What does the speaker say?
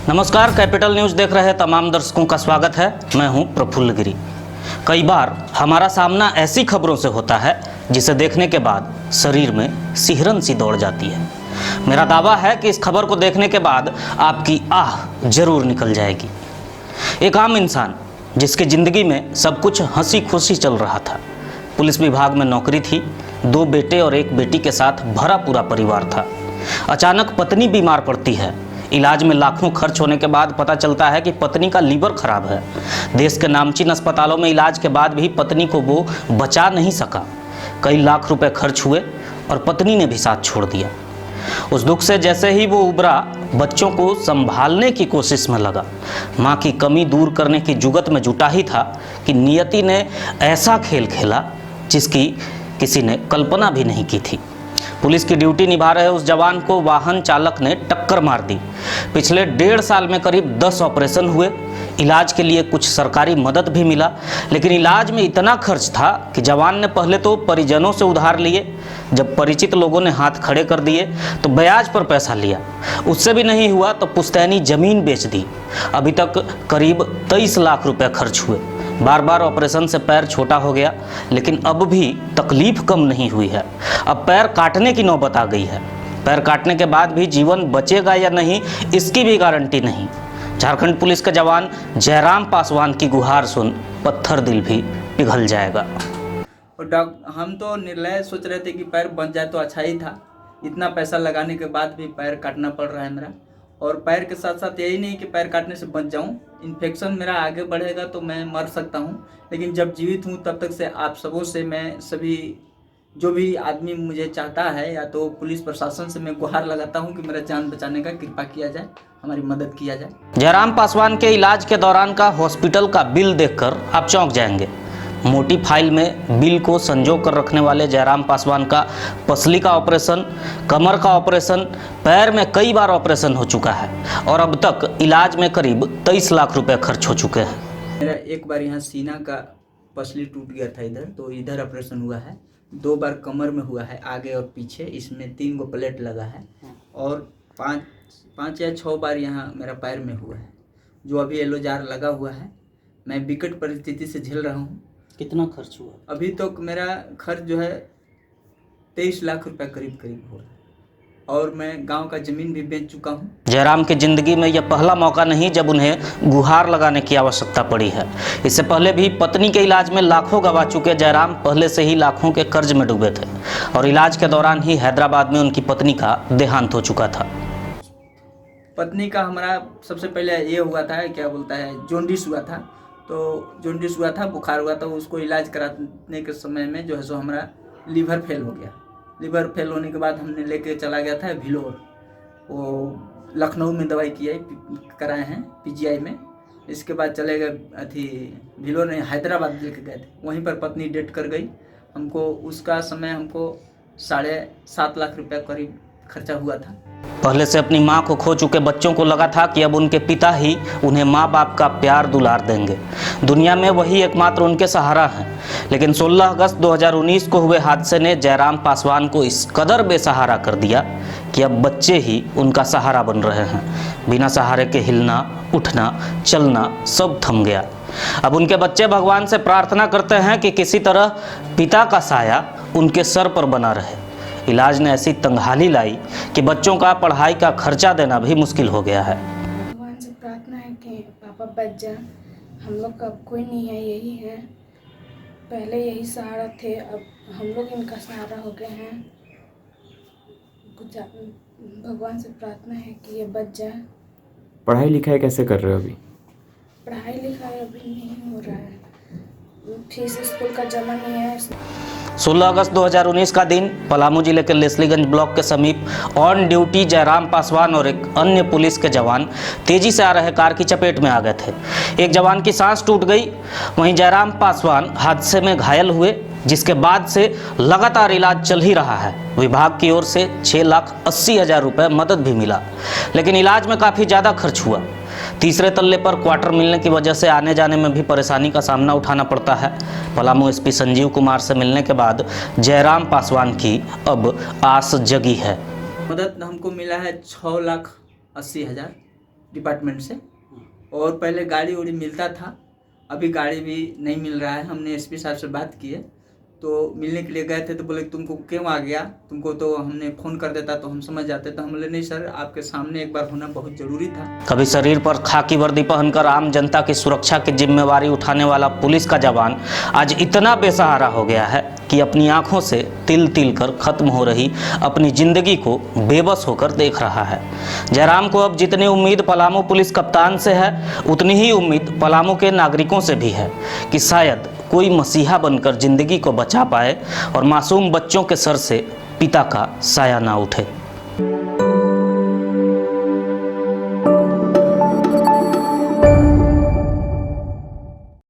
नमस्कार, capital news देख रहे तमाम दर्शकों का स्वागत है। मैं हूं प्रफुल्ल गिरी। कई बार हमारा सामना ऐसी खबरों से होता है जिसे देखने के बाद शरीर में सिहरन सी दौड़ जाती है। मेरा दावा है कि इस खबर को देखने के बाद आपकी आह जरूर निकल जाएगी। एक आम इंसान जिसकी ज़िंदगी में सब कुछ हंसी खुशी चल रहा था, पुलिस विभाग में नौकरी थी, 2 बेटे और 1 बेटी के साथ भरा पूरा परिवार था। अचानक पत्नी बीमार पड़ती है। इलाज में लाखों खर्च होने के बाद पता चलता है कि पत्नी का लीवर खराब है। देश के नामचीन अस्पतालों में इलाज के बाद भी पत्नी को वो बचा नहीं सका। कई लाख रुपए खर्च हुए और पत्नी ने भी साथ छोड़ दिया। उस दुख से जैसे ही वो उबरा, बच्चों को संभालने की कोशिश में लगा। माँ की कमी दूर करने की जुगत में जुटा ही था कि नियति ने ऐसा खेल खेला जिसकी किसी ने कल्पना भी नहीं की थी। पुलिस की ड्यूटी निभा रहे उस जवान को वाहन चालक ने टक्कर मार दी। पिछले 1.5 साल में करीब 10 ऑपरेशन हुए। इलाज के लिए कुछ सरकारी मदद भी मिला, लेकिन इलाज में इतना खर्च था कि जवान ने पहले तो परिजनों से उधार लिए। जब परिचित लोगों ने हाथ खड़े कर दिए तो ब्याज पर पैसा लिया। उससे भी नहीं हुआ तो पुश्तैनी जमीन बेच दी। अभी तक करीब 23 लाख रुपए खर्च हुए। बार बार ऑपरेशन से पैर छोटा हो गया, लेकिन अब भी तकलीफ कम नहीं हुई है। अब पैर काटने की नौबत आ गई है। पैर काटने के बाद भी जीवन बचेगा या नहीं, इसकी भी गारंटी नहीं। झारखंड पुलिस के जवान जयराम पासवान की गुहार सुन पत्थर दिल भी पिघल जाएगा। और हम तो निर्णय सोच रहे थे कि पैर बन जाए तो अच्छा ही था। इतना पैसा लगाने के बाद भी पैर काटना पड़ रहा है मेरा। और पैर के साथ साथ यही नहीं कि पैर काटने से बच जाऊं, इन्फेक्शन मेरा आगे बढ़ेगा तो मैं मर सकता हूं। लेकिन जब जीवित हूं तब तक से आप सबों से, मैं सभी जो भी आदमी मुझे चाहता है या तो पुलिस प्रशासन से मैं गुहार लगाता हूं कि मेरा जान बचाने का कृपा किया जाए, हमारी मदद किया जाए। जयराम पासवान के इलाज के दौरान का हॉस्पिटल का बिल देखकर आप चौंक जाएंगे। मोटी फाइल में बिल को संजो कर रखने वाले जयराम पासवान का पसली का ऑपरेशन, कमर का ऑपरेशन, पैर में कई बार ऑपरेशन हो चुका है और अब तक इलाज में करीब 23 लाख रुपए खर्च हो चुके हैं। मेरा एक बार यहाँ सीना का पसली टूट गया था इधर, तो इधर ऑपरेशन हुआ है। 2 बार कमर में हुआ है, आगे और पीछे। इसमें 3 गो प्लेट लगा है। और 5 या 6 बार यहाँ मेरा पैर में हुआ है, जो अभी येलो जार लगा हुआ है। मैं विकट परिस्थिति से झेल रहा हूँ। कितना खर्च हुआ? अभी तक मेरा खर्च जो है 23 लाख रुपए करीब हुआ है। और मैं गांव का ज़मीन भी बेच चुका हूं। जयराम की जिंदगी में यह पहला मौका नहीं जब उन्हें गुहार लगाने की आवश्यकता पड़ी है। इससे पहले भी पत्नी के इलाज में लाखों गंवा चुके जयराम पहले से ही लाखों के कर्ज में डूबे थे और इलाज के दौरान ही हैदराबाद में उनकी पत्नी का देहांत हो चुका था। पत्नी का हमारा सबसे पहले ये हुआ था, क्या बोलता है, जॉन्डिस हुआ था। तो जॉन्डिस हुआ था, बुखार हुआ था। उसको इलाज कराने के समय में जो है सो हमारा लीवर फेल हो गया। लीवर फेल होने के बाद हमने लेके चला गया था भिलोर। वो लखनऊ में दवाई कराए हैं PGI में। इसके बाद चले गए अथी भिलोर नहीं, हैदराबाद लेके गए थे। वहीं पर पत्नी डेथ कर गई। हमको उसका समय हमको 7.5 लाख रुपये करीब खर्चा हुआ था। पहले से अपनी मां को खो चुके बच्चों को लगा था कि अब उनके पिता ही उन्हें माँ बाप का प्यार दुलार देंगे। दुनिया में वही एकमात्र उनके सहारा हैं। लेकिन 16 अगस्त 2019 को हुए हादसे ने जयराम पासवान को इस कदर बेसहारा कर दिया कि अब बच्चे ही उनका सहारा बन रहे हैं। बिना सहारे के हिलना, उठना, चलना सब थम गया। अब उनके बच्चे भगवान से प्रार्थना करते हैं कि किसी तरह पिता का साया उनके सर पर बना रहे। इलाज ने ऐसी तंगहाली लाई कि बच्चों का पढ़ाई का खर्चा देना भी मुश्किल हो गया है। भगवान से प्रार्थना है कि पापा बच जा। हम लोग का कोई नहीं है, यही है। पहले यही सहारा थे, अब हम लोग इनका सहारा हो गए हैं। भगवान से प्रार्थना है कि ये बच जाए। पढ़ाई लिखाई कैसे कर रहे हो अभी? पढ़ाई लिखाई अभी नहीं हो रहा है, फीस स्कूल का जमा नहीं है। 16 अगस्त 2019 का दिन पलामू जिले के लेस्लीगंज ब्लॉक के समीप ऑन ड्यूटी जयराम पासवान और एक अन्य पुलिस के जवान तेजी से आ रहे कार की चपेट में आ गए थे। एक जवान की सांस टूट गई, वहीं जयराम पासवान हादसे में घायल हुए, जिसके बाद से लगातार इलाज चल ही रहा है। विभाग की ओर से 6,80,000 रुपये मदद भी मिला, लेकिन इलाज में काफ़ी ज़्यादा खर्च हुआ। तीसरे तल्ले पर क्वार्टर मिलने की वजह से आने जाने में भी परेशानी का सामना उठाना पड़ता है। पलामू SP संजीव कुमार से मिलने के बाद जयराम पासवान की अब आस जगी है। मदद हमको मिला है 6,80,000 डिपार्टमेंट से। और पहले गाड़ी उड़ी मिलता था, अभी गाड़ी भी नहीं मिल रहा है। हमने एसपी साहब से बात की है, तो मिलने के लिए गए थे तो बोले तुमको क्यों आ गया, तुमको तो हमने फ़ोन कर देता तो हम समझ जाते। तो हम बोले नहीं सर, आपके सामने एक बार होना बहुत ज़रूरी था। कभी शरीर पर खाकी वर्दी पहनकर आम जनता की सुरक्षा की जिम्मेवारी उठाने वाला पुलिस का जवान आज इतना बेसहारा हो गया है कि अपनी आंखों से तिल तिल कर खत्म हो रही अपनी जिंदगी को बेबस होकर देख रहा है। जयराम को अब जितनी उम्मीद पलामू पुलिस कप्तान से है, उतनी ही उम्मीद पलामू के नागरिकों से भी है कि शायद कोई मसीहा बनकर जिंदगी को बचा पाए और मासूम बच्चों के सर से पिता का साया ना उठे।